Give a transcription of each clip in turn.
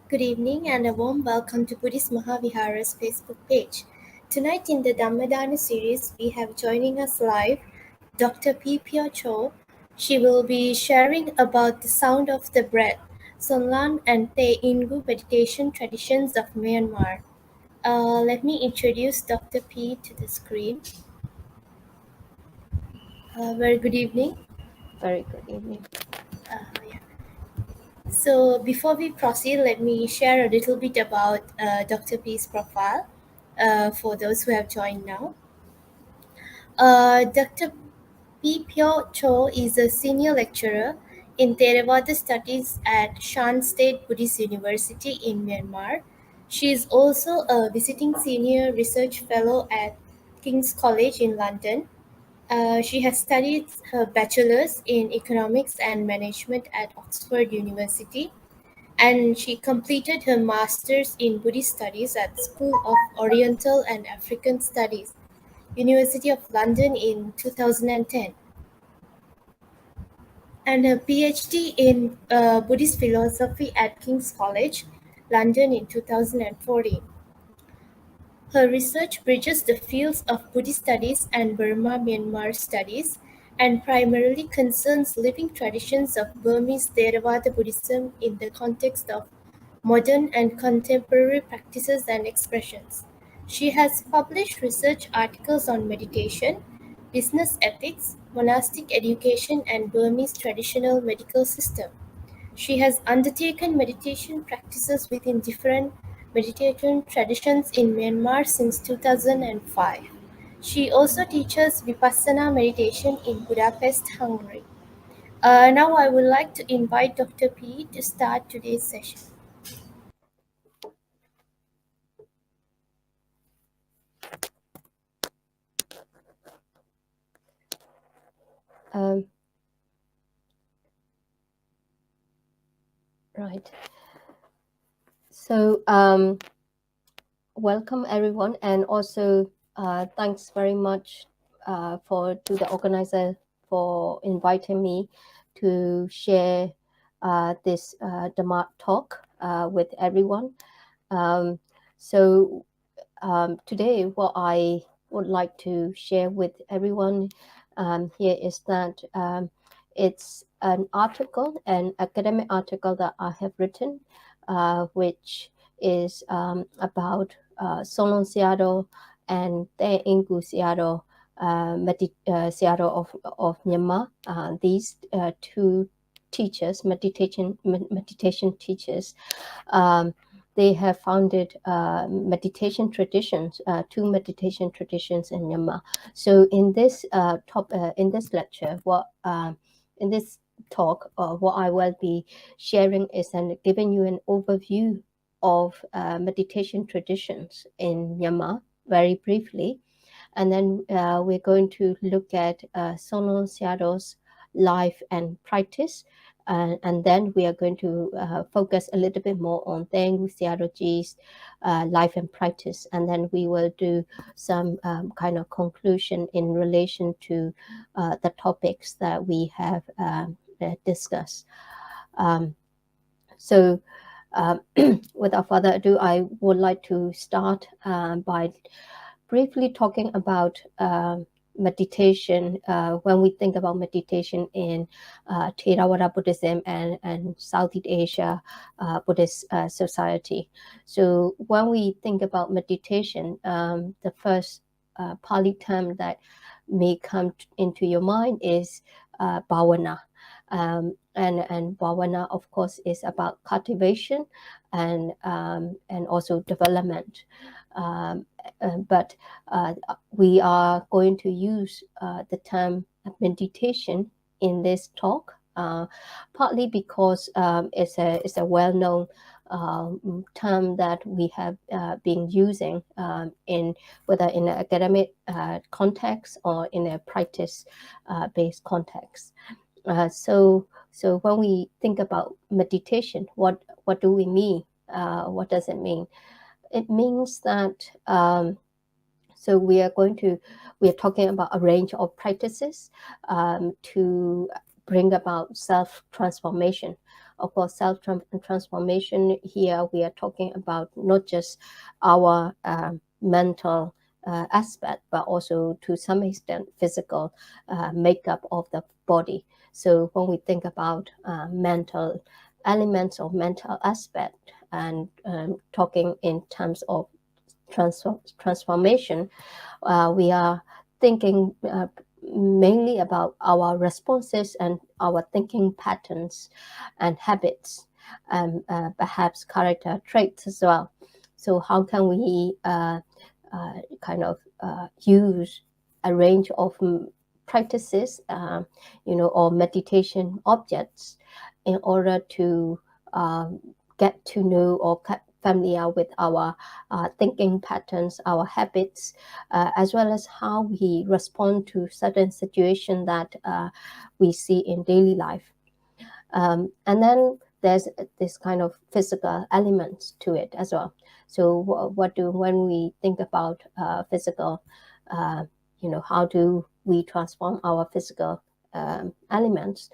Good evening and a warm welcome to Buddhist Mahavihara's Facebook page. Tonight in the Dhammadana series, we have joining us live Dr. Phyo. She will be sharing about the sound of the breath, Sonlan and Te Ingu meditation traditions of Myanmar. Let me introduce Dr. P to the screen. Very good evening. Very good evening. Yeah. So before we proceed, let me share a little bit about Dr. P's profile for those who have joined now. Dr. Phyo is a senior lecturer in Theravada studies at Shan State Buddhist University in Myanmar. She is also a visiting senior research fellow at King's College in London. She has studied her bachelor's in economics and management at Oxford University, and she completed her master's in Buddhist studies at School of Oriental and African Studies, University of London in 2010, and her PhD in Buddhist philosophy at King's College, London in 2014. Her research bridges the fields of Buddhist studies and Burma-Myanmar studies, and primarily concerns living traditions of Burmese Theravada Buddhism in the context of modern and contemporary practices and expressions. She has published research articles on meditation, business ethics, monastic education, and Burmese traditional medical system. She has undertaken meditation practices within different meditation traditions in Myanmar since 2005. She also teaches Vipassana meditation in Budapest, Hungary. Now I would like to invite Dr. P to start today's session. Right. So, welcome everyone, and also thanks very much to the organizer for inviting me to share this Dhamma talk with everyone. Today, what I would like to share with everyone here is that it's an academic article that I have written, which is about Solon Seattle and Te Ingu Seattle, Seattle of Myanmar. These two teachers, meditation teachers, they have founded meditation traditions, two meditation traditions in Myanmar. So in this in this lecture, in this talk, what I will be sharing is giving you an overview of meditation traditions in Myanmar very briefly, and then we're going to look at Sono Seattle's life and practice. And then we are going to focus a little bit more on Teng Seattle's life and practice. And then we will do some kind of conclusion in relation to the topics that we have discussed. Without further ado, I would like to start by briefly talking about meditation. When we think about meditation in Theravada Buddhism and Southeast Asia Buddhist society. So when we think about meditation, the first Pali term that may come into your mind is bhavana. And bhavana, of course, is about cultivation and also development. But we are going to use the term meditation in this talk, partly because it's a well-known term that we have been using in whether in an academic context or in a practice-based context. So when we think about meditation, what do we mean? What does it mean? It means that so we are talking about a range of practices to bring about self-transformation of course, self-transformation here, we are talking about not just our mental aspect, but also to some extent physical makeup of the body. So when we think about mental elements or mental aspect and talking in terms of transformation, we are thinking mainly about our responses and our thinking patterns and habits, and perhaps character traits as well. So how can we kind of use a range of practices, or meditation objects in order to get to know or get familiar with our thinking patterns, our habits, as well as how we respond to certain situations that we see in daily life. And then there's this kind of physical elements to it as well. So when we think about physical, how do we transform our physical elements?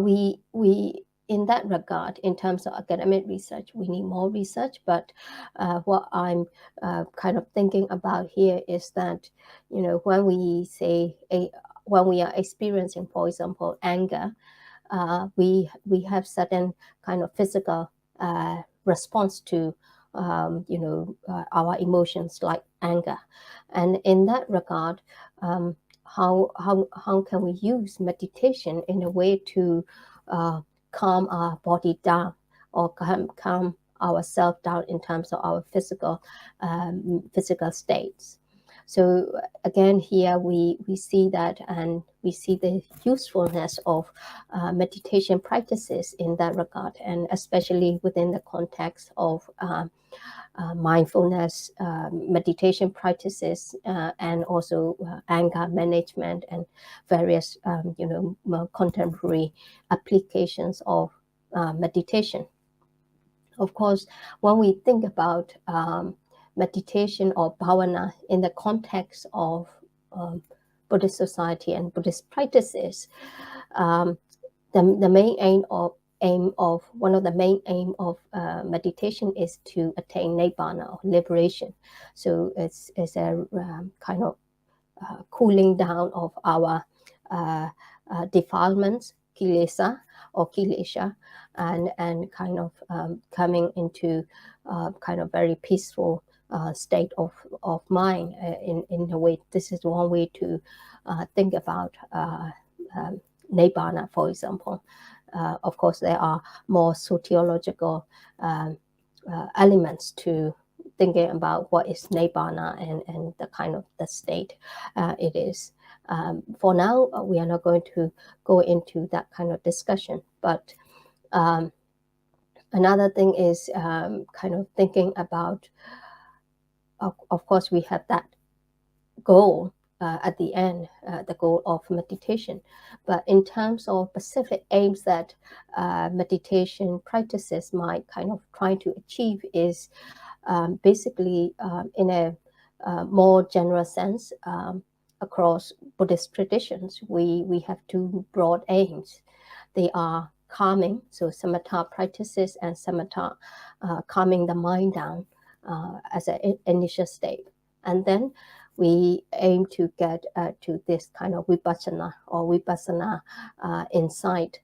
We in that regard, in terms of academic research, we need more research. But what I'm kind of thinking about here is that, when we are experiencing, for example, anger, we have certain kind of physical response to our emotions like anger, and in that regard, how can we use meditation in a way to calm our body down, or calm ourselves down in terms of our physical states. So again, here we see that, and we see the usefulness of meditation practices in that regard, and especially within the context of mindfulness meditation practices, and also anger management and various more contemporary applications of meditation. Of course, when we think about meditation or bhavana in the context of Buddhist society and Buddhist practices, the main one of the main aim of meditation is to attain nibbana, or liberation. So it's a kind of cooling down of our defilements, kilesa or kilesha, and kind of coming into kind of very peaceful state of mind. In a way, this is one way to think about nibbana, for example. Of course, there are more sociological elements to thinking about what is nibbana and the kind of the state it is. For now, we are not going to go into that kind of discussion. But another thing is kind of thinking about, of course, we have that goal at the end, the goal of meditation. But in terms of specific aims that meditation practices might kind of try to achieve is basically in a more general sense, across Buddhist traditions, we have two broad aims. They are calming, so samatha practices, and samatha, calming the mind down as an initial state. And then we aim to get to this kind of vipassana insight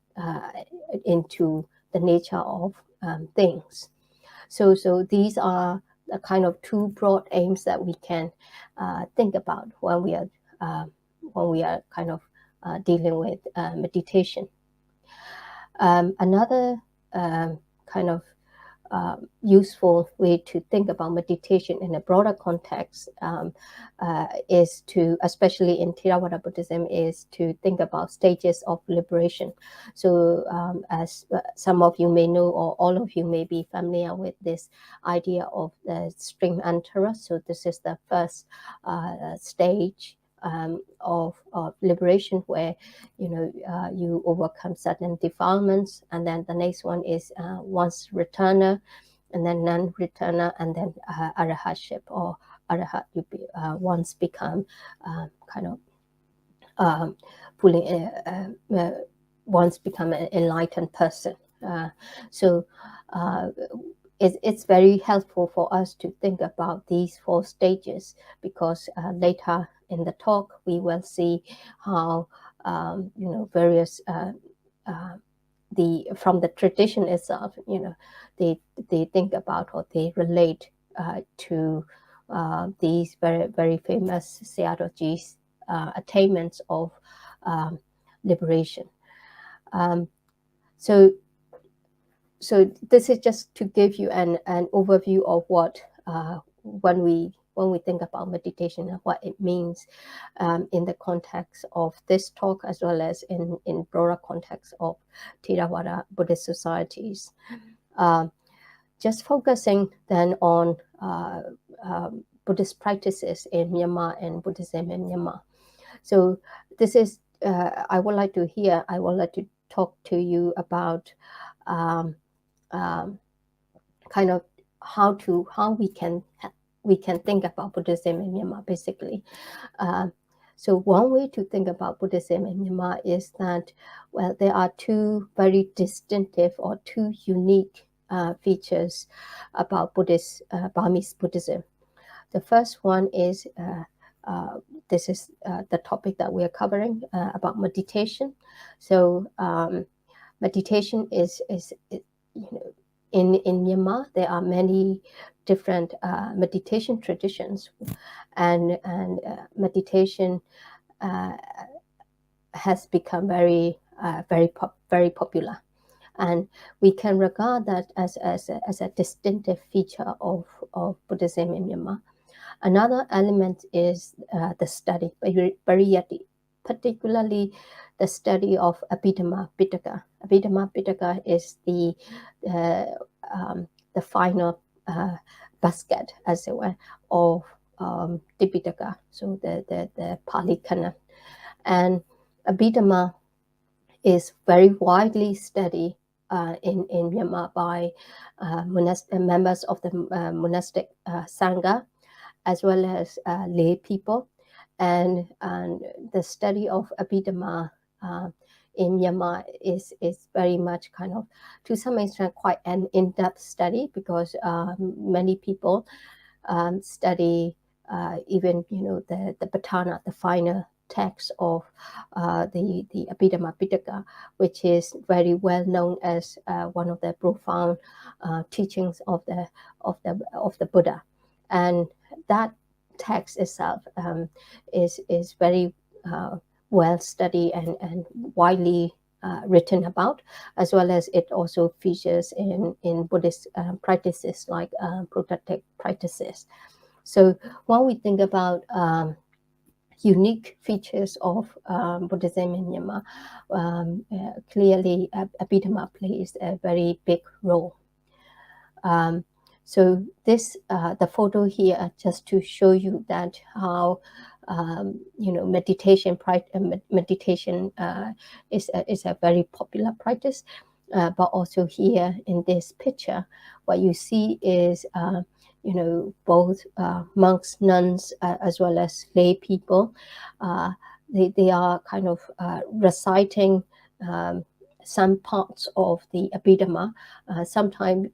into the nature of things. So these are the kind of two broad aims that we can think about when we are kind of dealing with meditation. Another kind of useful way to think about meditation in a broader context is to, especially in Theravada Buddhism, is to think about stages of liberation. So as some of you may know, or all of you may be familiar with this idea of the stream antara. So this is the first stage of liberation, where you overcome certain defilements, and then the next one is once returner, and then non-returner, and then arahatship, or arahat, you once become kind of once become an enlightened person. So it's very helpful for us to think about these 4 stages, because later in the talk we will see how various from the tradition itself, they think about or they relate to these very very famous Sayadawji's attainments of liberation. So this is just to give you an overview of what when we think about meditation and what it means in the context of this talk, as well as in broader context of Theravada Buddhist societies. Just focusing then on Buddhist practices in Myanmar and Buddhism in Myanmar. So this is I would like to talk to you about kind of how we can think about Buddhism in Myanmar, basically. So one way to think about Buddhism in Myanmar is that, well, there are 2 very distinctive or 2 unique features about Burmese Buddhism. The first one is this is the topic that we are covering about meditation. So meditation is in Myanmar, there are many different meditation traditions, and meditation has become very popular, and we can regard that as a distinctive feature of Buddhism in Myanmar. Another element is the study, Pariyati, particularly the study of Abhidhamma Pitaka. Abhidhamma Pitaka is the final basket, as it were, of the Pitaka, so the Pali Canon. And Abhidhamma is very widely studied in Myanmar by members of the monastic Sangha, as well as lay people. And the study of Abhidhamma in Myanmar is very much kind of, to some extent, quite an in-depth study, because many people study even the Patana, the final text of the Abhidhamma Pitaka, which is very well known as one of the profound teachings of the Buddha. And that text itself is very well studied and widely written about, as well as it also features in Buddhist practices like protective practices. So when we think about unique features of Buddhism in Myanmar, clearly Abhidhamma plays a very big role. So this the photo here, just to show you that how meditation is a very popular practice, but also here in this picture, what you see is both monks, nuns, as well as lay people. They are kind of reciting some parts of the Abhidhamma. Sometimes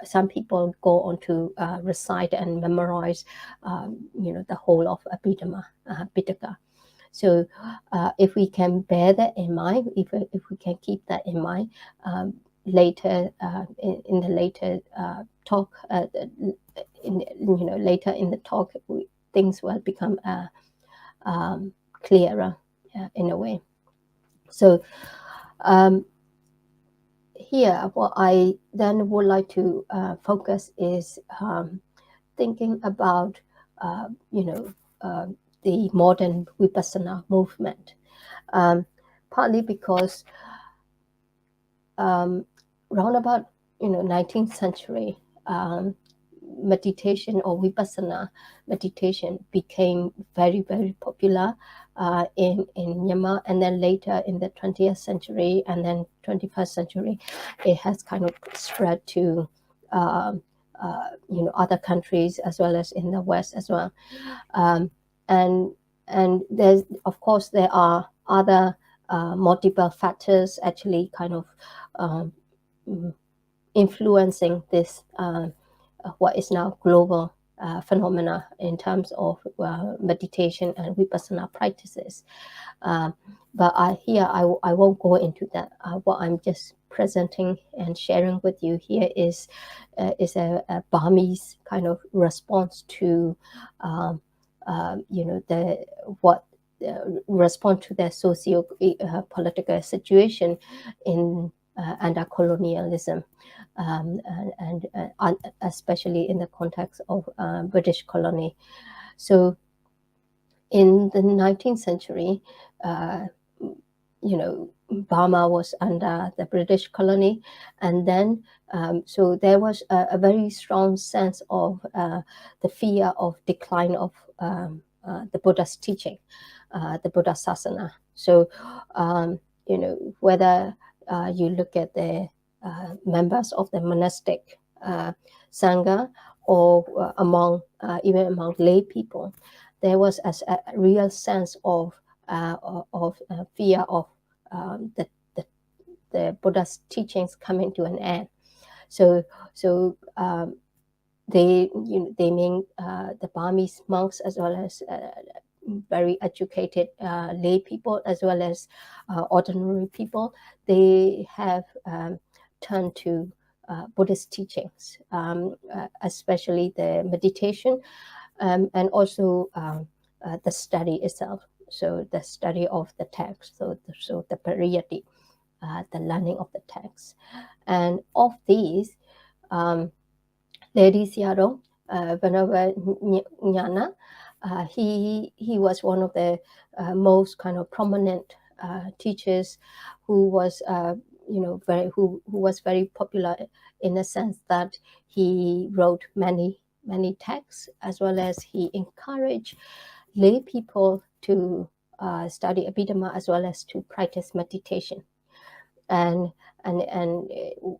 some people go on to recite and memorize the whole of Abhidhamma Pitaka. So if we can bear that in mind, if we can keep that in mind, later in the later talk, later in the talk, things will become clearer in a way. So here, what I then would like to focus is thinking about the modern Vipassana movement, partly because round about 19th century, meditation or Vipassana meditation became very, very popular in Myanmar, and then later in the 20th century and then 21st century, it has kind of spread to other countries, as well as in the West as well. And there's, of course, there are other multiple factors actually kind of influencing this what is now global phenomena in terms of meditation and vipassana practices. But I won't go into that. What I'm just presenting and sharing with you here is a Burmese kind of response to the what respond to their socio political situation in under colonialism, and especially in the context of British colony. So in the 19th century, Burma was under the British colony, and then so there was a very strong sense of the fear of decline of the Buddha's teaching, the Buddha Sasana. So whether you look at the members of the monastic sangha or even among lay people, there was a real sense of fear of the Buddha's teachings coming to an end. So they mean the Burmese monks as well as very educated lay people as well as ordinary people. They have turned to Buddhist teachings, especially the meditation, and also the study itself. So the study of the text, so the pariyati, the learning of the text. And of these, Lady Sayadaw Venerable Nyana, he was one of the most kind of prominent teachers who was who was very popular in the sense that he wrote many texts, as well as he encouraged lay people to study Abhidhamma as well as to practice meditation. And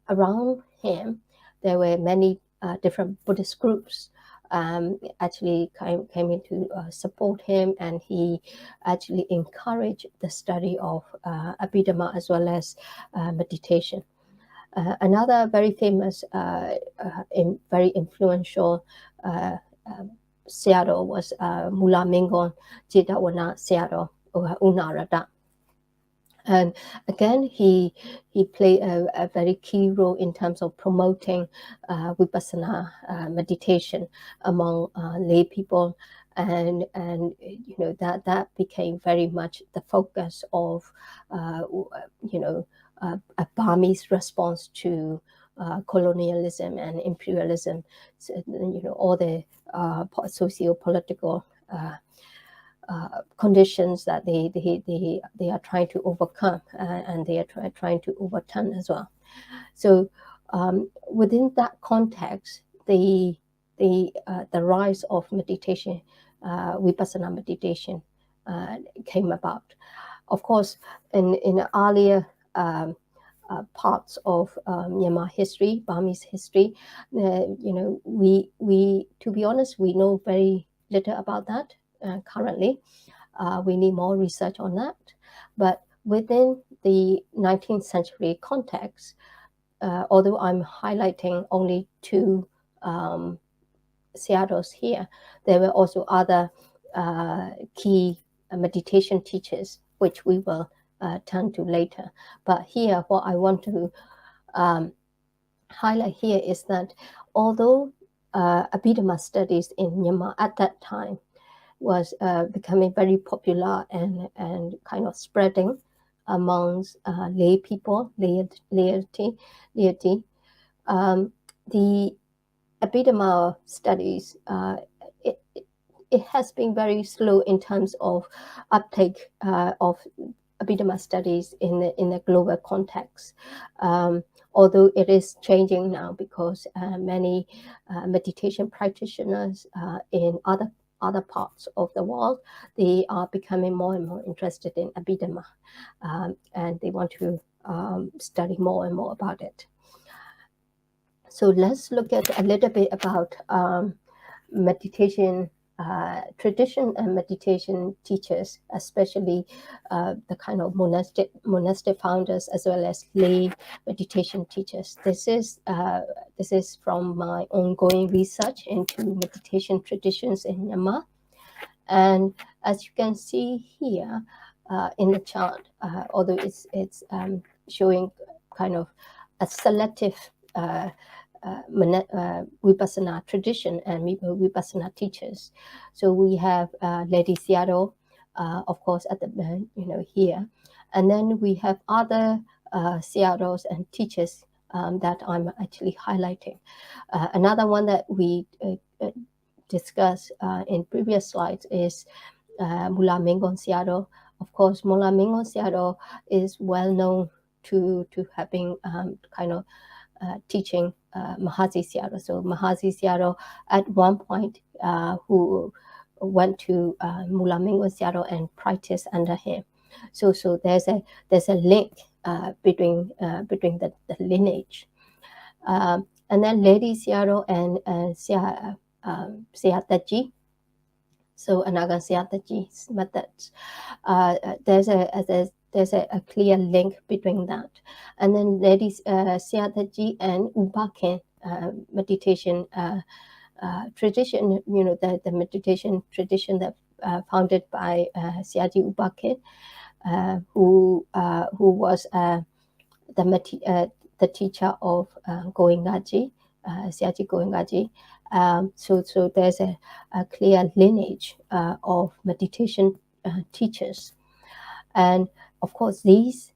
around him, there were many different Buddhist groups actually came in to support him, and he actually encouraged the study of Abhidhamma as well as meditation. Another very famous, very influential Sayadaw was Mula Mingon Jitawana Sayadaw Unarada. And again, he played a very key role in terms of promoting vipassana meditation among lay people, and that became very much the focus of a Burmese response to colonialism and imperialism. So, all the socio-political conditions that they are trying to overcome, and they are trying to overturn as well. So within that context, the rise of meditation, vipassana meditation, came about. Of course, in earlier parts of Myanmar history, Burmese history, we to be honest, we know very little about that. Currently, we need more research on that. But within the 19th century context, although I'm highlighting only two Sayadaws here, there were also other key meditation teachers, which we will turn to later. But here, what I want to highlight here is that although Abhidhamma studies in Myanmar at that time was becoming very popular and kind of spreading amongst lay people, laity. The Abhidhamma studies, it has been very slow in terms of uptake of Abhidhamma studies in the global context. Although it is changing now, because many meditation practitioners in other parts of the world, they are becoming more and more interested in Abhidhamma, and they want to study more and more about it. So let's look at a little bit about meditation tradition and meditation teachers, especially the kind of monastic founders as well as lay meditation teachers. This is from my ongoing research into meditation traditions in Myanmar. And as you can see here in the chart, although it's showing kind of a selective Vipassana tradition and Vipassana teachers. So we have Lady Seattle, of course, at the here, and then we have other Seattles and teachers that I'm actually highlighting. Another one that we discussed in previous slides is Mullah Mingon Seattle. Of course, Mullah Mingon Seattle is well known to having kind of teaching Mahasi Seattle. So Mahasi Seattle at one point who went to Mullah Mingon Seattle and practiced under him. So there's a link between the lineage. And then Lady Seattle and Seataji. So Anagan Seataji's methods. There's a clear link between that. And then Ladies Seataji and Ubaken meditation tradition, the meditation tradition that founded by Seaji Ubaken, who was the teacher of Goengaji, Seaji Goengaji. So there's a clear lineage of meditation teachers. And of course, these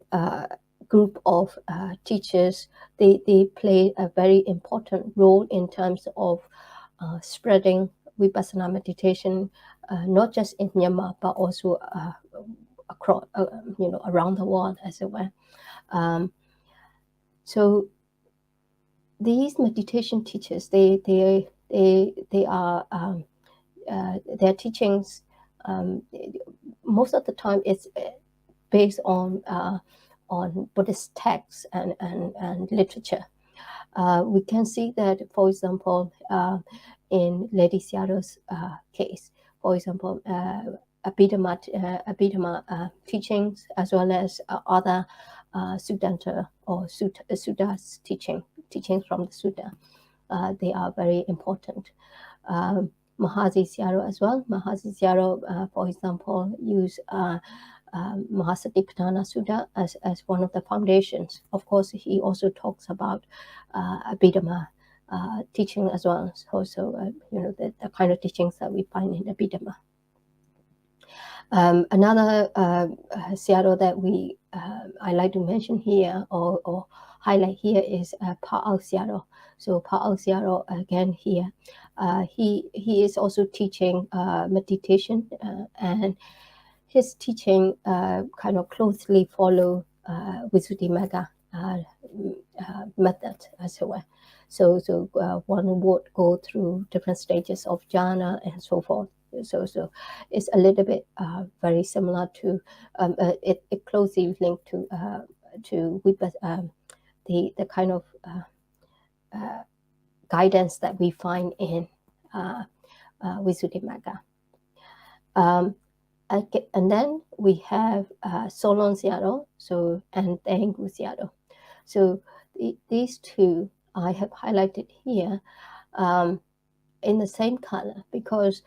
group of teachers, they play a very important role in terms of spreading Vipassana meditation, not just in Myanmar, but also across, around the world as it were. So these meditation teachers, they are their teachings. Most of the time, it's based on Buddhist texts and literature. We can see that, for example, in Lady Seattle's case, for example, Abhidhamma teachings as well as other Sudanta or Sudda's teachings from the Sutta. They are very important. Mahasi Sayadaw as well. Mahasi Sayadaw, for example, use Mahasatipatthana Sutta as one of the foundations. Of course, he also talks about Abhidhamma teaching as well. So the kind of teachings that we find in Abhidhamma. Another Sayadaw that I like to mention here or highlight here is Pa'al Sayadaw. So Pa'al Sayadaw, again here, he is also teaching meditation, and his teaching kind of closely follow Visuddhimagga method as well. So one would go through different stages of jhana and so forth. So it's a little bit very similar to it closely linked to the kind of guidance that we find in Visuddhimagga. And then we have Solon Sayadaw, and Tengu Sayadaw. So these two I have highlighted here in the same color, because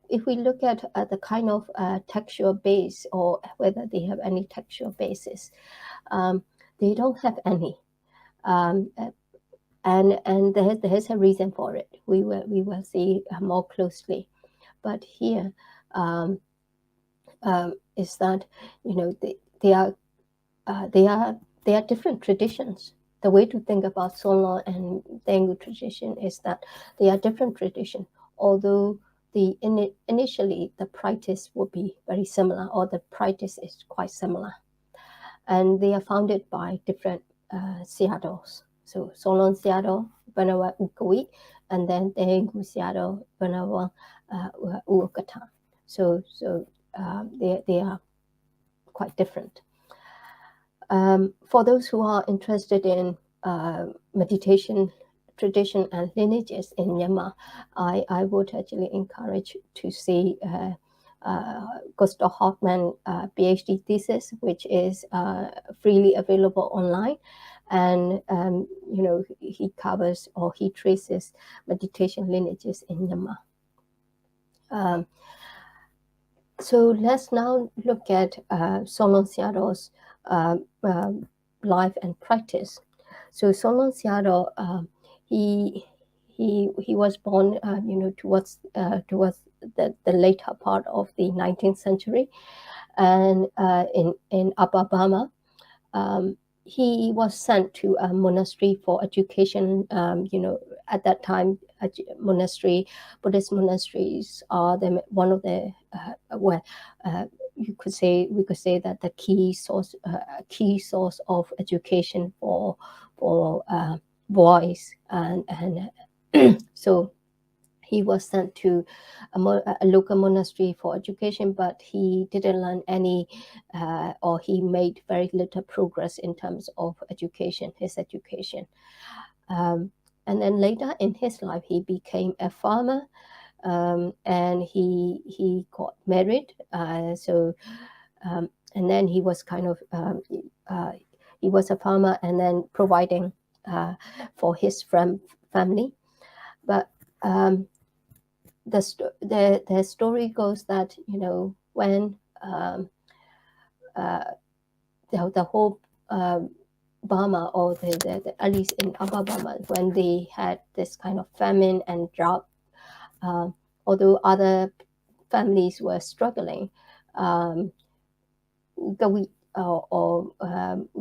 if we look at the kind of textual base, or whether they have any textual basis, they don't have any, and there's a reason for it. We will see more closely, but here is that they are different traditions. The way to think about Solon and Tengu tradition is that they are different tradition, although initially the practice would be very similar, or the practice is quite similar, and they are founded by different Sayadaws. So Solon Sayadaw, Venerable Ukawit, and then Tengu Sayadaw, Venerable Uokata. So they are quite different. For those who are interested in meditation tradition and lineages in Myanmar, I would actually encourage to see Gustav Hoffman PhD thesis, which is freely available online. And, he covers or he traces meditation lineages in Myanmar. So let's now look at Solon Seattle's life and practice. So Solon Seattle, he was born, towards the later part of the 19th century, and in Upper Burma. He was sent to a monastery for education. At that time, Buddhist monasteries are one of the where we could say that the key source of education for boys, and so he was sent to a local monastery for education, but he didn't learn any, or he made very little progress in terms of his education. And then later in his life, he became a farmer, and he got married. And then he was kind of, he was a farmer and then providing for his family. But the story goes that, when the whole Burma, or at least in Upper Burma, when they had this kind of famine and drought, although other families were struggling,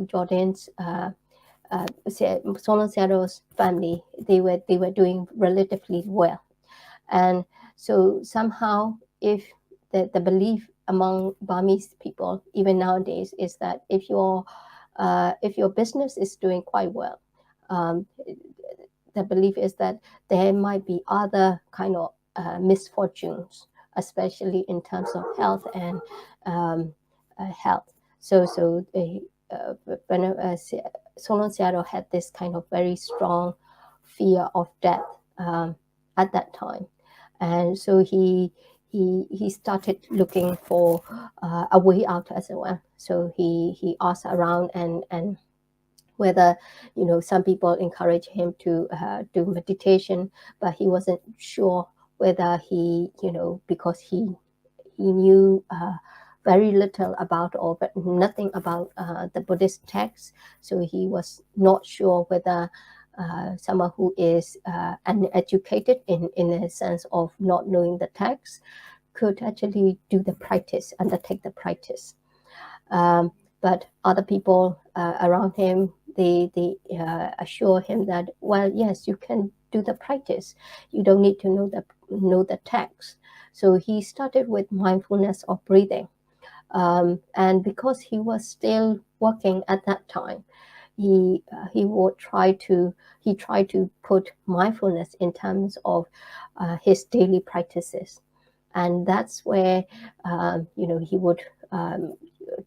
Jordan's Solon Seattle's family, they were doing relatively well. And so somehow, if the belief among Burmese people, even nowadays, is that if your business is doing quite well, the belief is that there might be other kind of misfortunes, especially in terms of health and health. So when Solon Seattle had this kind of very strong fear of death at that time. And so he started looking for a way out as well. So he asked around, and whether, some people encourage him to do meditation, but he wasn't sure whether he, because he knew very little about, or nothing about the Buddhist texts. So he was not sure whether someone who is uneducated in a sense of not knowing the text could actually undertake the practice. But other people around him, they assure him that, well, yes, you can do the practice. You don't need to know the text. So he started with mindfulness of breathing. And because he was still working at that time, he tried to put mindfulness in terms of his daily practices. And that's where he would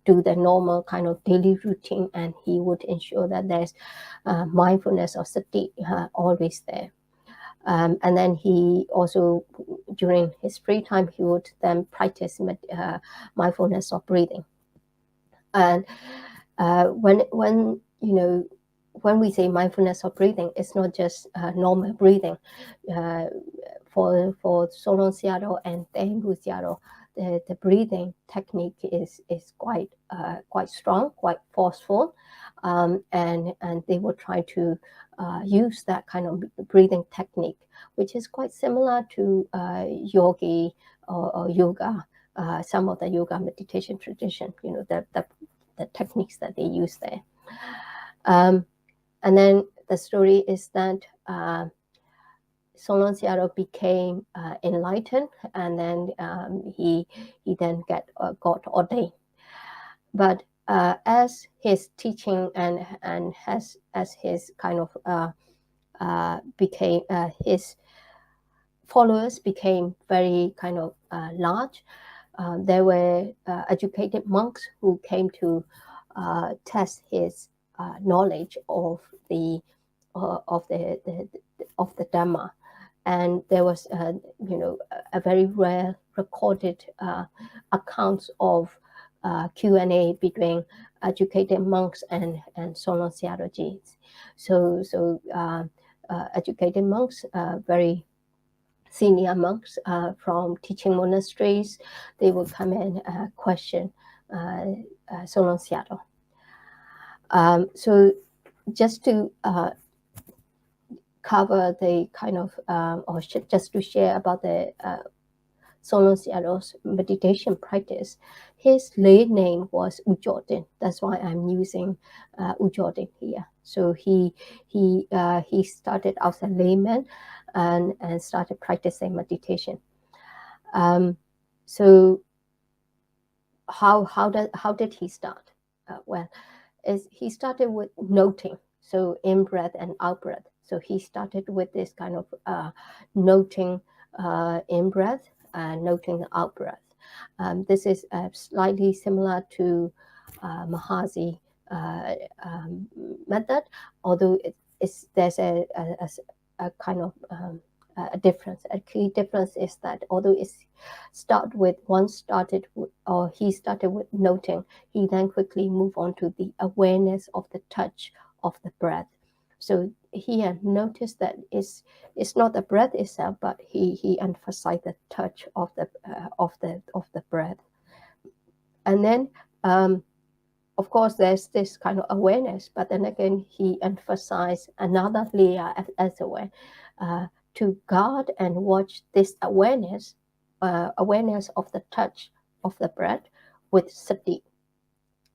do the normal kind of daily routine, and he would ensure that there's mindfulness or sati always there. And then he also, during his free time, he would then practice mindfulness of breathing. And when we say mindfulness of breathing, it's not just normal breathing. For Solon Seattle and Tengu Seattle, the breathing technique is quite strong, quite forceful, and they will try to use that kind of breathing technique, which is quite similar to yogi or yoga, some of the yoga meditation tradition. The techniques that they use there. And then the story is that Solon Seattle became enlightened, and then he then got ordained. But as his teaching and as his kind of became his followers became very kind of large, there were educated monks who came to test his knowledge of the the Dhamma. And there was, a very rare recorded accounts of Q&A between educated monks and Solon Sayadaws. So educated monks, very senior monks from teaching monasteries, they would come and question Solon Sayadaw. So just to cover the kind of, or just to share about the Solon Sayadaw's meditation practice, his lay name was Ujodin. That's why I'm using Ujodin here. So he started as a layman and started practicing meditation. So how did he start? He started with noting, so in breath and out breath. So he started with this kind of noting in breath and noting out breath. This is slightly similar to Mahasi method, although there's a kind of a difference. A key difference is that although he started with noting, he then quickly moved on to the awareness of the touch of the breath. So he noticed that it's not the breath itself, but he emphasized the touch of the breath. And then of course there's this kind of awareness, but then again he emphasized another layer as well, to guard and watch this awareness of the touch of the breath with sati.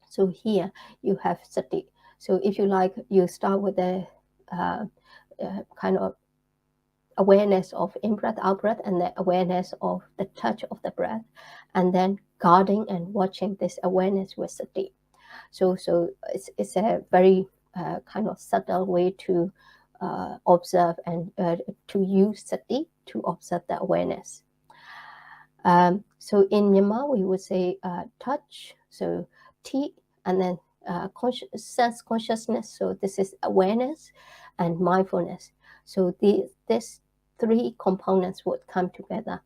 So here you have sati. So if you like, you start with the kind of awareness of in-breath, out-breath, and the awareness of the touch of the breath, and then guarding and watching this awareness with sati. So it's a very kind of subtle way to observe and to use sati to observe the awareness. So in Myanmar, we would say touch, so ti, and then sense consciousness. So this is awareness and mindfulness. So these three components would come together.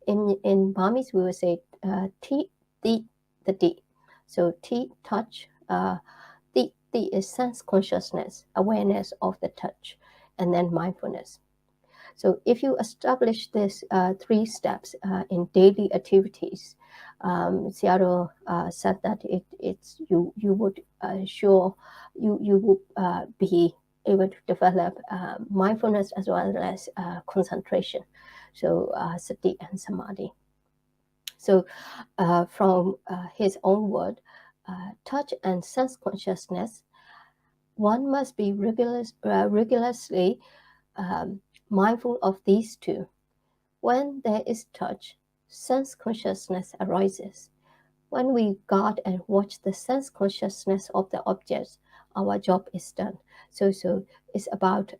In Burmese, we would say ti, the di. So ti, touch, the is sense consciousness, awareness of the touch, and then mindfulness. So if you establish these three steps in daily activities, Sayadaw said that you would be able to develop mindfulness as well as concentration. So sati and samadhi. So from his own word, touch and sense consciousness, one must be rigorously mindful of these two. When there is touch, sense consciousness arises. When we guard and watch the sense consciousness of the objects, our job is done. So it's about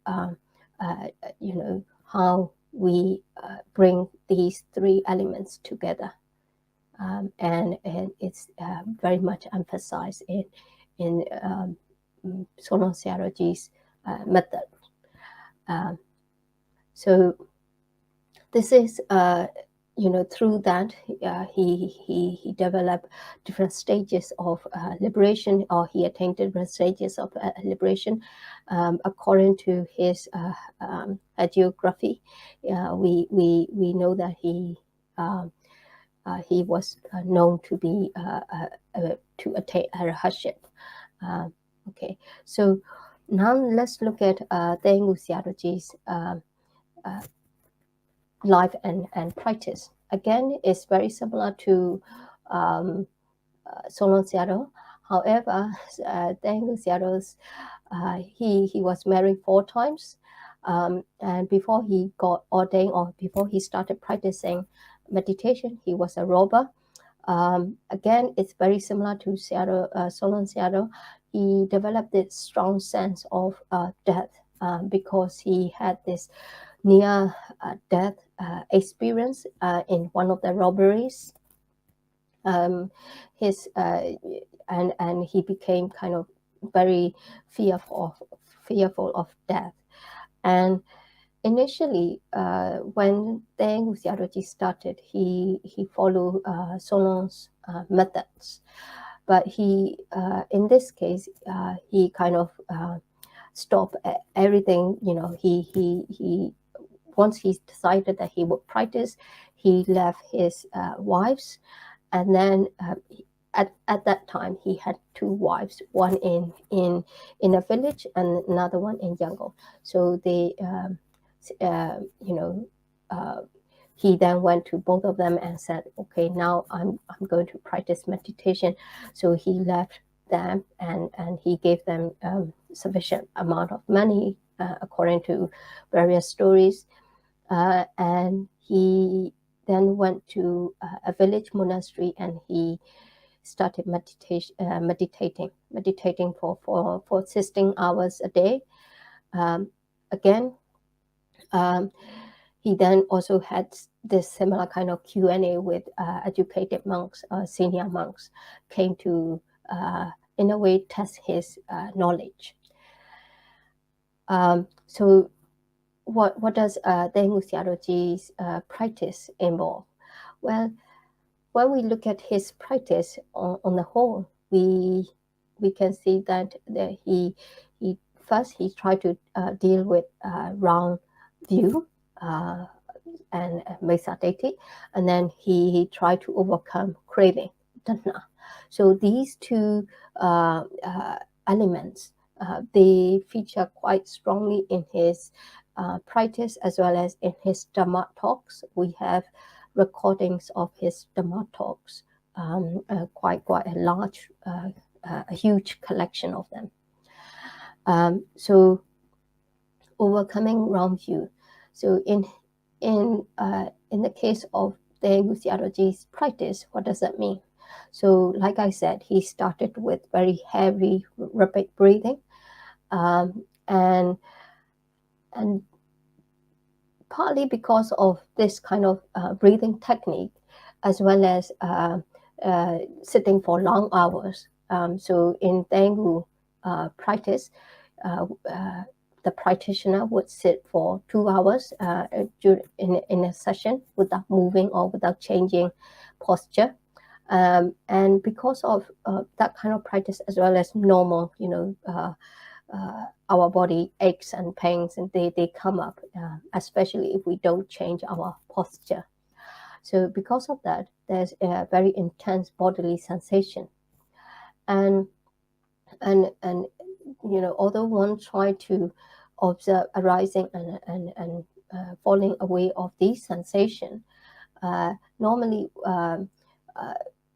how we bring these three elements together, and it's very much emphasized in Solon Sayadaw's method. So this is, through that he developed different stages of liberation, or he attained different stages of liberation according to his hagiography. We know that he was known to be to attain arhatship. Okay, so now let's look at Tengku Sayadaw's life and practice. Again, it's very similar to Solon Sayadaw. However, Tengku Sayadaw's he was married 4 times, and before he got ordained or before he started practicing meditation, he was a robber. Again, it's very similar to Solon Sayadaw. He developed this strong sense of death because he had this near death experience in one of the robberies. And he became kind of very fearful of death. And initially, when Deng Xiaoji started, he followed Solon's methods, but he in this case he kind of stopped everything. He once he decided that he would practice, he left his wives, and then at that time he had two wives, one in a village and another one in Yangon. So they you know he then went to both of them and said, okay, now I'm going to practice meditation. So he left them, and he gave them sufficient amount of money according to various stories, and he then went to a village monastery, and he started meditating for 16 hours a day. Again, he then also had this similar kind of Q&A with educated monks, senior monks, came to, in a way, test his knowledge. So what does Deng Xiaoji's practice involve? Well, when we look at his practice on the whole, we can see that he first he tried to deal with wrong view and Mesadeti, and then he tried to overcome craving, Dana. So these two elements, they feature quite strongly in his practice as well as in his Dhamma talks. We have recordings of his Dhamma talks, quite a large, a huge collection of them. So overcoming wrong view. So in the case of Deng Xiaoji's practice, what does that mean? So like I said, he started with very heavy, rapid breathing, and partly because of this kind of breathing technique, as well as sitting for long hours. So in Deng practice, the practitioner would sit for 2 hours in a session without moving or without changing posture. And because of that kind of practice, as well as normal, our body aches and pains, and they come up, especially if we don't change our posture. So because of that, there's a very intense bodily sensation. And although one try to observe arising and falling away of these sensations, normally,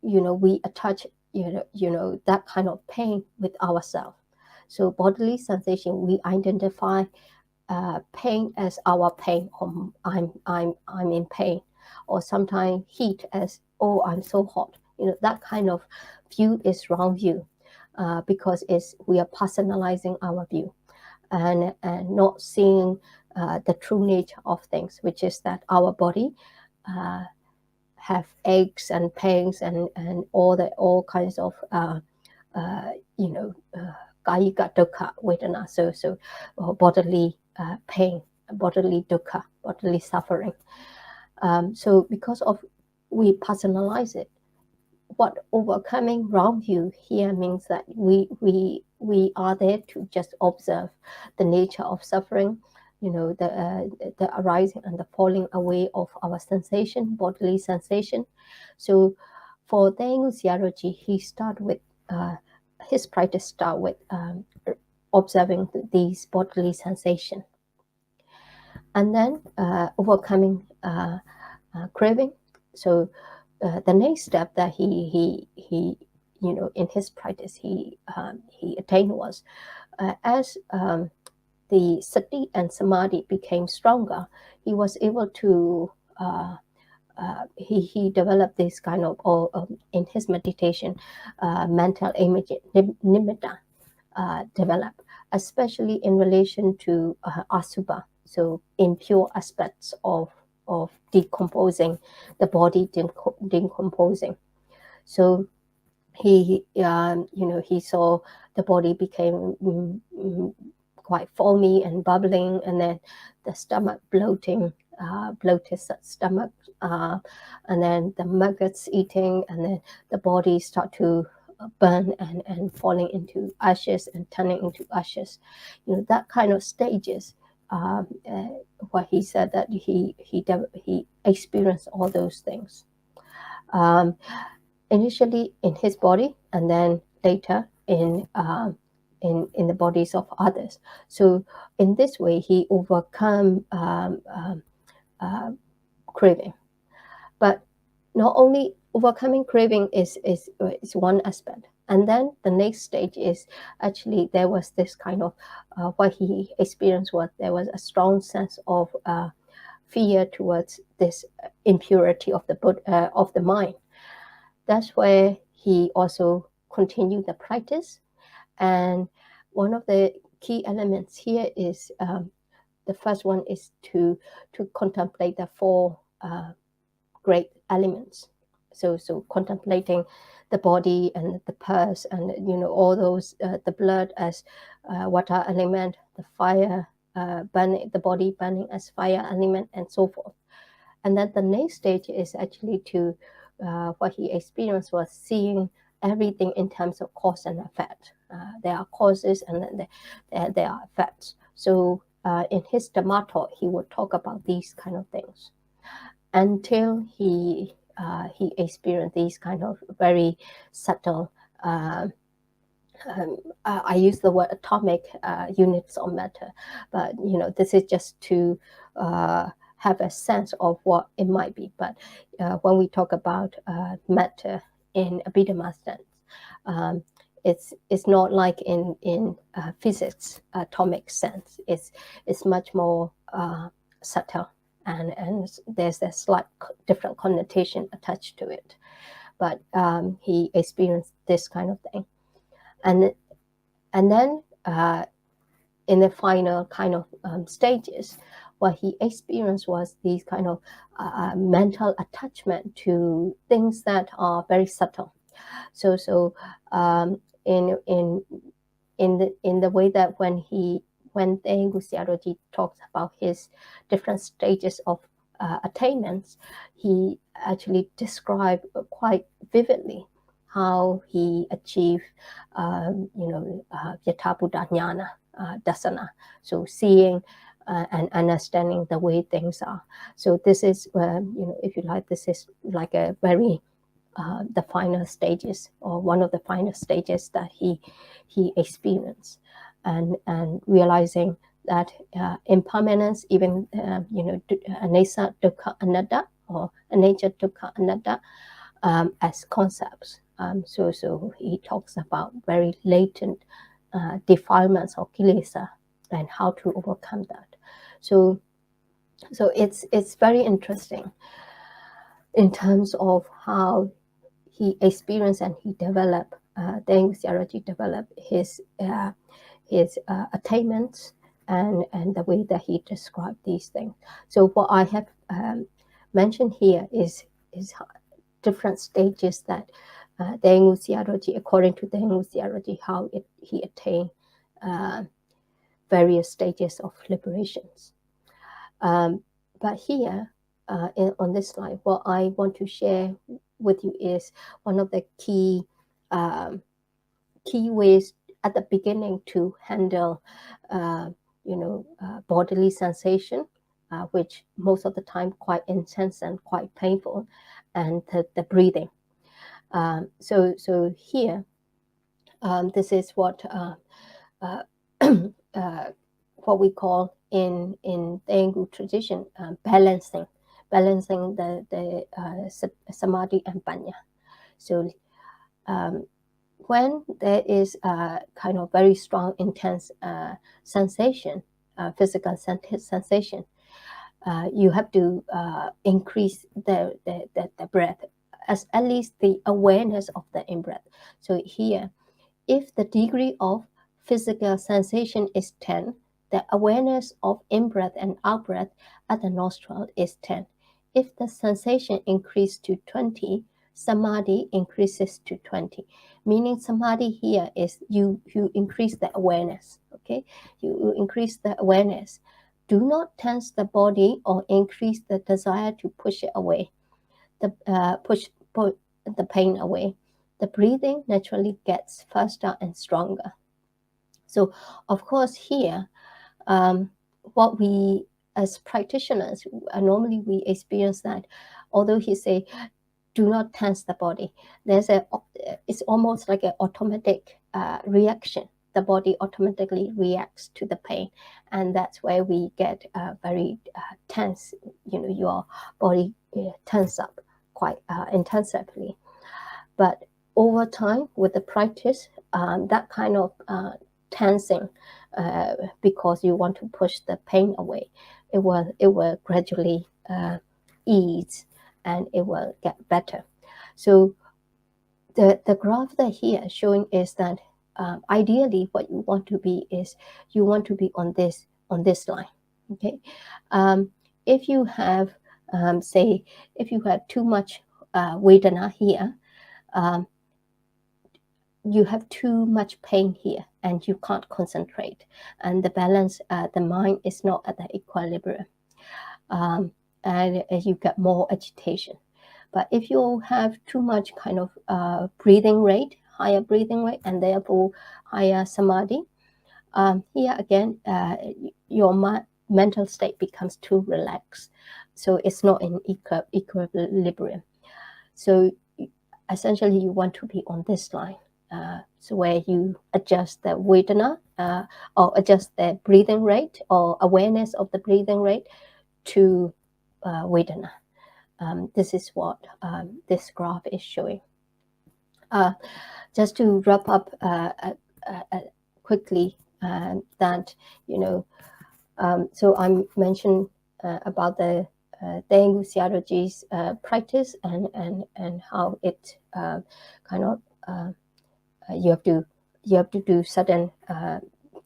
we attach, that kind of pain with ourselves. So bodily sensation, we identify pain as our pain, or I'm in pain, or sometimes heat as, oh, I'm so hot. That kind of view is wrong view, because we are personalizing our view and not seeing the true nature of things, which is that our body have aches and pains and all kinds of kayika dukkha vedana, so bodily pain, bodily dukkha, bodily suffering. So because of we personalize it, what overcoming wrong view here means that we are there to just observe the nature of suffering, the arising and the falling away of our sensation, bodily sensation. So for Deng Xiaoji, he start with his practice start with observing these bodily sensation, and then overcoming craving. So the next step that he in his practice he attained was as the sati and samadhi became stronger, he was able to he developed this kind of in his meditation mental image nimitta develop, especially in relation to asubha, so impure aspects of decomposing, the body decomposing. So he he saw the body became quite foamy and bubbling, and then the stomach bloating, bloated stomach, and then the maggots eating, and then the body start to burn and falling into ashes and turning into ashes. That kind of stages. What he said that he experienced all those things. Initially in his body, and then later in the bodies of others. So in this way, he overcome craving. But not only overcoming craving is one aspect. And then the next stage is actually there was this kind of what he experienced was there was a strong sense of fear towards this impurity of the mind. That's where he also continued the practice. And one of the key elements here is the first one is to contemplate the four great elements. So contemplating the body and the pulse and all those the blood as water element, the fire burning, the body burning as fire element, and so forth. And then the next stage is actually to what he experienced was seeing everything in terms of cause and effect. There are causes and then there are effects. So in his Dhamma talk, he would talk about these kind of things until he experienced these kind of very subtle. I use the word atomic units of matter, but this is just to have a sense of what it might be. But when we talk about matter in Abhidhamma sense, it's not like in physics atomic sense. It's much more subtle, and there's a slight different connotation attached to it. But he experienced this kind of thing, and then in the final kind of stages, what he experienced was these kind of mental attachment to things that are very subtle. So in the way that when Tengu Siaroji talks about his different stages of attainments, he actually described quite vividly how he achieved, Yatha Buddha Jnana, Dasana, so seeing and understanding the way things are. So this is, if you like, this is like a very the final stages, or one of the final stages that he experienced, and realizing that impermanence, even anesa dukkha anatta, or anicca dukkha anatta, as concepts. So he talks about very latent defilements or kilesa and how to overcome that. So it's very interesting in terms of how he experienced and he developed, Tengu Siaroji developed his attainments and the way that he described these things. So what I have mentioned here is different stages that Tengu Siaroji, according to Tengu Siaroji, how he attained various stages of liberations. But here, on this slide, what I want to share with you is one of the key ways at the beginning to handle, bodily sensation, which most of the time quite intense and quite painful, and the breathing. So here, this is what what we call in Tengu tradition balancing the samadhi and panya. So when there is a kind of very strong, intense sensation, physical sensation, you have to increase the breath, as at least the awareness of the in-breath. So here, if the degree of physical sensation is 10, the awareness of in-breath and out-breath at the nostril is 10. If the sensation increased to 20, samadhi increases to 20. Meaning samadhi here is you increase the awareness, okay? You increase the awareness. Do not tense the body or increase the desire to push it away, push the pain away. The breathing naturally gets faster and stronger. So, of course, here, what we as practitioners, normally we experience that, although he say, do not tense the body, it's almost like an automatic reaction. The body automatically reacts to the pain, and that's where we get very tense. Your body tense up quite intensively. But over time, with the practice, that kind of tensing, because you want to push the pain away, it will gradually ease, and it will get better. So the graph that here showing is that ideally what you want to be is you want to be on this line. Okay, if you have say if you have too much Vedana here, you have too much pain here and you can't concentrate, and the balance, the mind is not at the equilibrium, and you get more agitation. But if you have too much kind of breathing rate, higher breathing rate, and therefore higher samadhi, here again, your mental state becomes too relaxed, so it's not in equilibrium. So essentially you want to be on this line, so where you adjust the Vedana, or adjust the breathing rate or awareness of the breathing rate to Vedana. This is what this graph is showing. Just to wrap up quickly, that so I mentioned about the Daegu Searoji's practice and how it kind of you have to do certain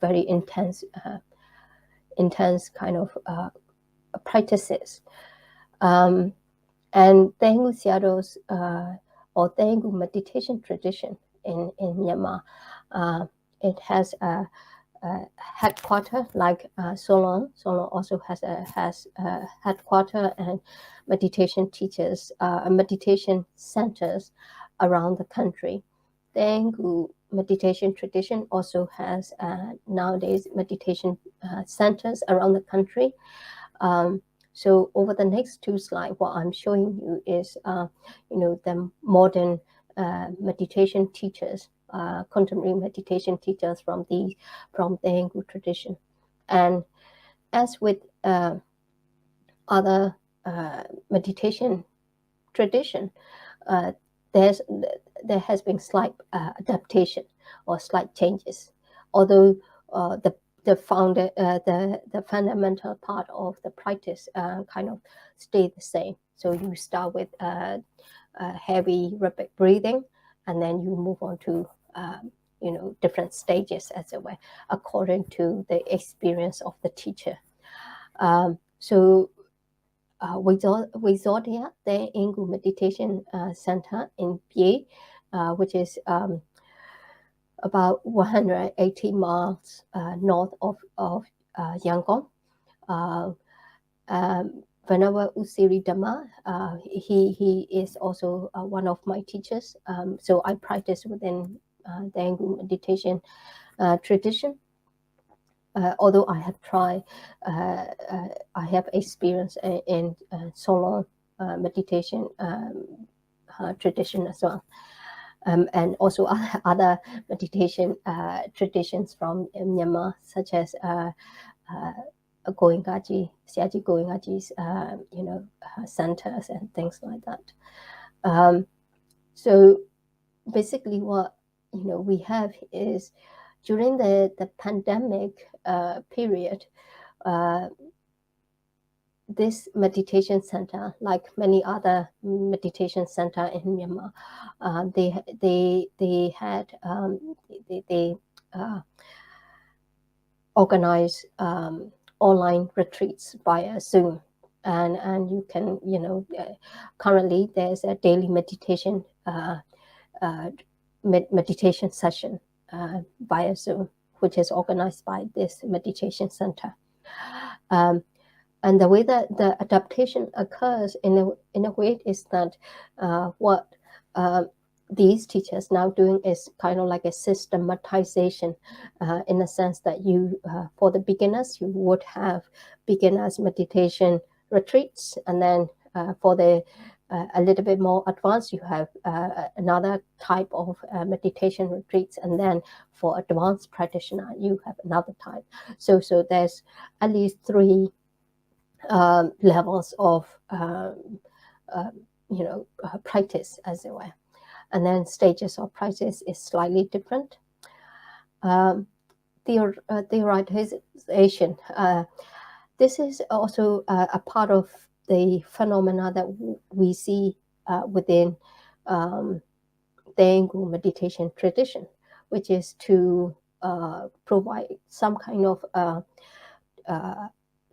very intense kind of practices. And Daegu Searo's or Daegu meditation tradition in Myanmar, it has a headquarter like Solon. Solon also has a headquarter and meditation teachers, meditation centers around the country. Daegu meditation tradition also has nowadays meditation centers around the country. So over the next two slides, what I'm showing you is the modern meditation teachers, contemporary meditation teachers from the Daegu tradition. And as with other meditation tradition, there has been slight adaptation or slight changes, although the fundamental part of the practice kind of stay the same. So you start with heavy rapid breathing, and then you move on to different stages, as it were, according to the experience of the teacher. So Wizodia, the Daegu Meditation Center in Phyo, which is about 180 miles north of Yangon. Venerable Usiri Dhamma, he is also one of my teachers. So I practice within the Daegu meditation tradition. Although I have tried, I have experience in Solon meditation tradition as well. And also other meditation traditions from Myanmar, such as Goenkaji, Siaji Goenkaji's, centers and things like that. So basically, what we have is during the pandemic period, this meditation center, like many other meditation center in Myanmar, they had organized online retreats via Zoom. and you can, currently there's a daily meditation meditation session via Zoom, which is organized by this meditation center. Um, and the way that the adaptation occurs in a way is that what uh, these teachers now doing is kind of like a systematization, in the sense that you for the beginners you would have beginners meditation retreats, and then for the a little bit more advanced you have another type of meditation retreats, and then for advanced practitioner you have another type. So there's at least three levels of uh, practice, as it were, and then stages of practice is slightly different. Theorization. This is also a part of the phenomena that we see within Daegu meditation tradition, which is to provide some kind of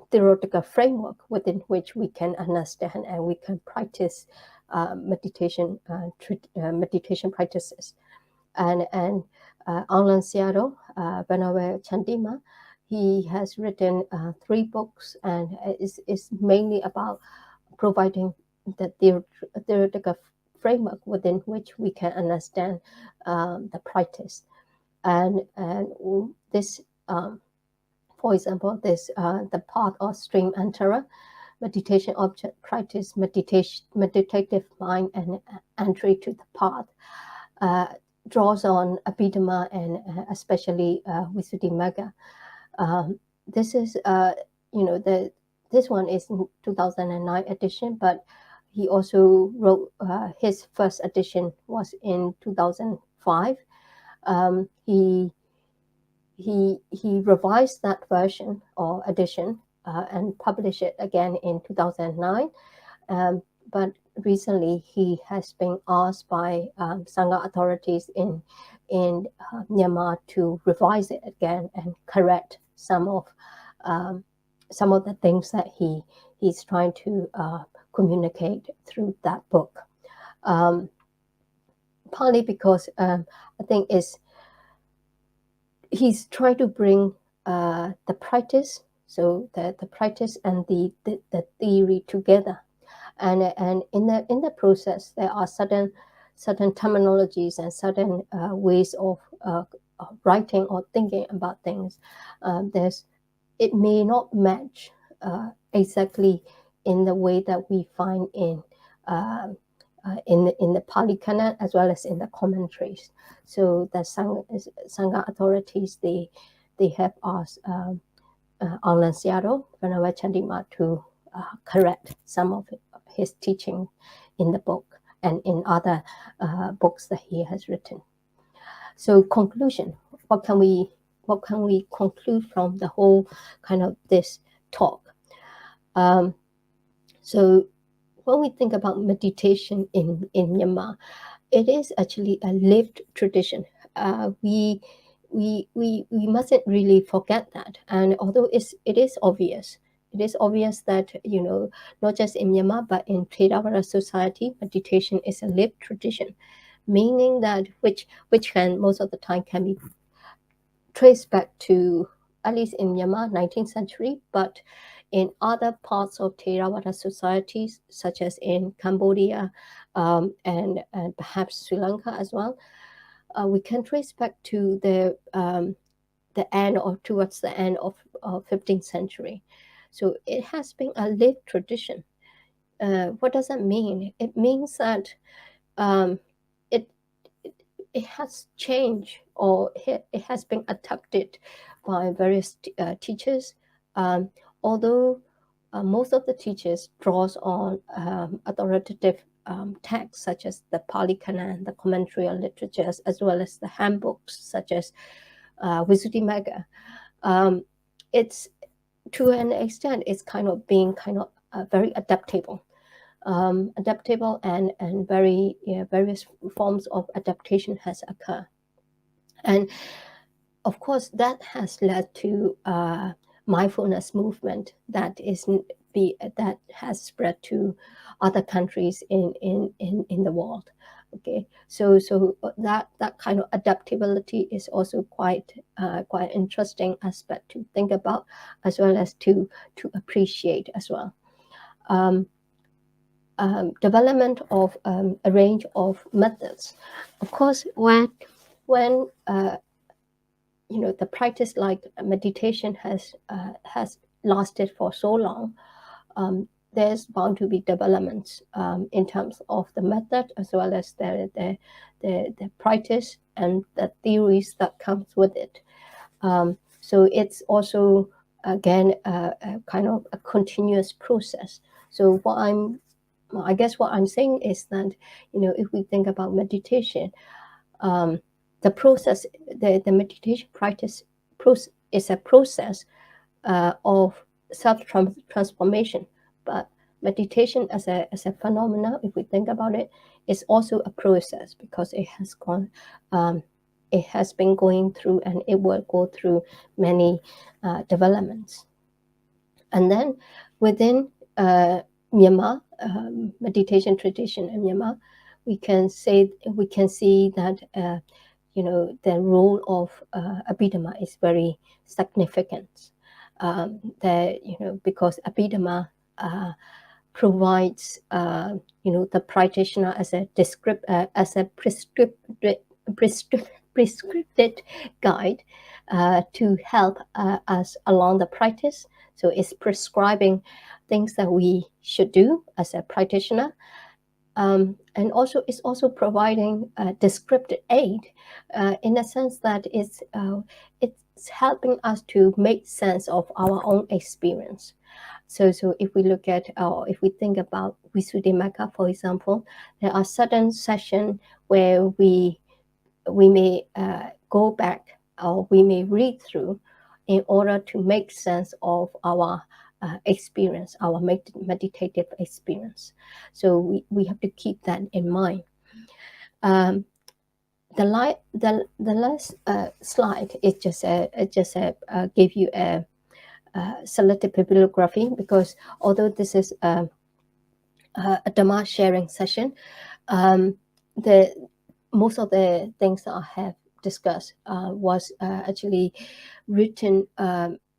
theoretical framework within which we can understand and we can practice meditation practices. And Aung Seado, Venerable Chandima, he has written 3 books, and is mainly about providing the theoretical framework within which we can understand the practice. And this, for example, this the path of stream enterer, meditation object practice, meditative mind, and entry to the path, draws on Abhidhamma and especially Visuddhimagga. This is this one is in 2009 edition, but he also wrote his first edition was in 2005. He revised that version or edition and published it again in 2009. But recently he has been asked by Sangha authorities in Myanmar to revise it again and correct some of the things that he's trying to communicate through that book. Partly because I think he's trying to bring the practice, so the practice and the theory together, and in the process there are certain terminologies and certain ways of writing or thinking about things. It may not match exactly in the way that we find in the Pali Canon as well as in the commentaries. So the Sangha authorities, they have asked Aung Seado, Venerable Chandima, to correct some of his teaching in the book and in other books that he has written. So conclusion, what can we conclude from the whole kind of this talk? So when we think about meditation in Myanmar, it is actually a lived tradition. We mustn't really forget that. And although it is obvious that not just in Myanmar but in Theravada society, meditation is a lived tradition, meaning that which can most of the time can be traced back to, at least in Myanmar, 19th century, but in other parts of Theravada societies, such as in Cambodia and perhaps Sri Lanka as well, we can trace back to the end or towards the end of 15th century. So it has been a lived tradition. What does that mean? It means that it has changed, or it has been adapted by various teachers. Although most of the teachers draws on authoritative texts such as the Pali Canon, the commentary on literatures, as well as the handbooks such as Visuddhimagga. It's, to an extent, it's kind of being very adaptable. And various forms of adaptation has occurred. And of course, that has led to mindfulness movement that is that has spread to other countries in the world. Okay, so that kind of adaptability is also quite interesting aspect to think about, as well as to appreciate as well. Development of a range of methods. Of course, when the practice like meditation has lasted for so long, there's bound to be developments in terms of the method, as well as the practice and the theories that comes with it. So it's also, again, a kind of a continuous process. So I guess what I'm saying is that, if we think about meditation, the process, the meditation practice is a process of self-transformation. But meditation as a phenomena, if we think about it, is also a process, because it has been going through, and it will go through many developments. And then within Myanmar, meditation tradition in Myanmar, we can see that the role of Abhidhamma is very significant. Because Abhidhamma provides the practitioner as a prescripted guide to help us along the practice. So it's prescribing things that we should do as a practitioner. And also it's also providing a descriptive aid in the sense that it's helping us to make sense of our own experience. So if we look at, or if we think about Visuddhimagga, for example, there are certain sessions where we may go back, or we may read through, in order to make sense of our experience, our meditative experience. So we have to keep that in mind. The last slide is just give you a selected bibliography, because although this is a Dhamma sharing session, most of the things that I have discussed was actually written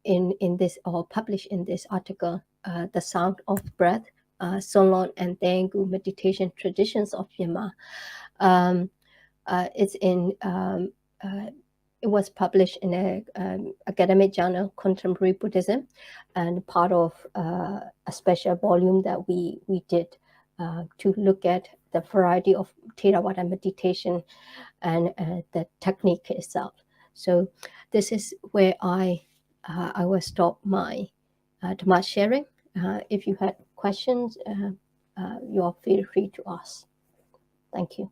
in this, or published in this article, The Sound of Breath, Solon and Daegu Meditation Traditions of Myanmar. It was published in an academic journal, Contemporary Buddhism, and part of a special volume that we did to look at the variety of Theravada meditation and the technique itself. So this is where I will stop my Dhamma sharing. If you had questions, you are feel free to ask. Thank you.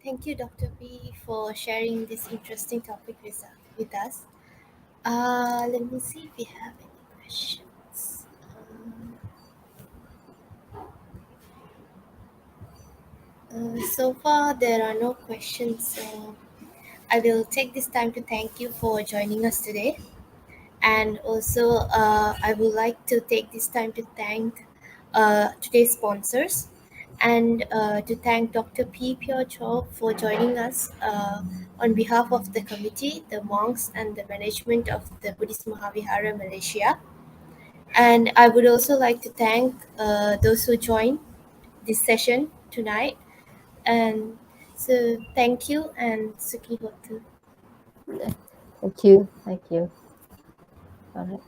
Thank you, Dr. B, for sharing this interesting topic with us. Let me see if we have any questions. So far, there are no questions. I will take this time to thank you for joining us today. And also, I would like to take this time to thank today's sponsors, and to thank Dr. Phyo for joining us on behalf of the committee, the monks, and the management of the Buddhist Mahavihara Malaysia. And I would also like to thank those who joined this session tonight. And so thank you, and Suki Hotu. Thank you. All right.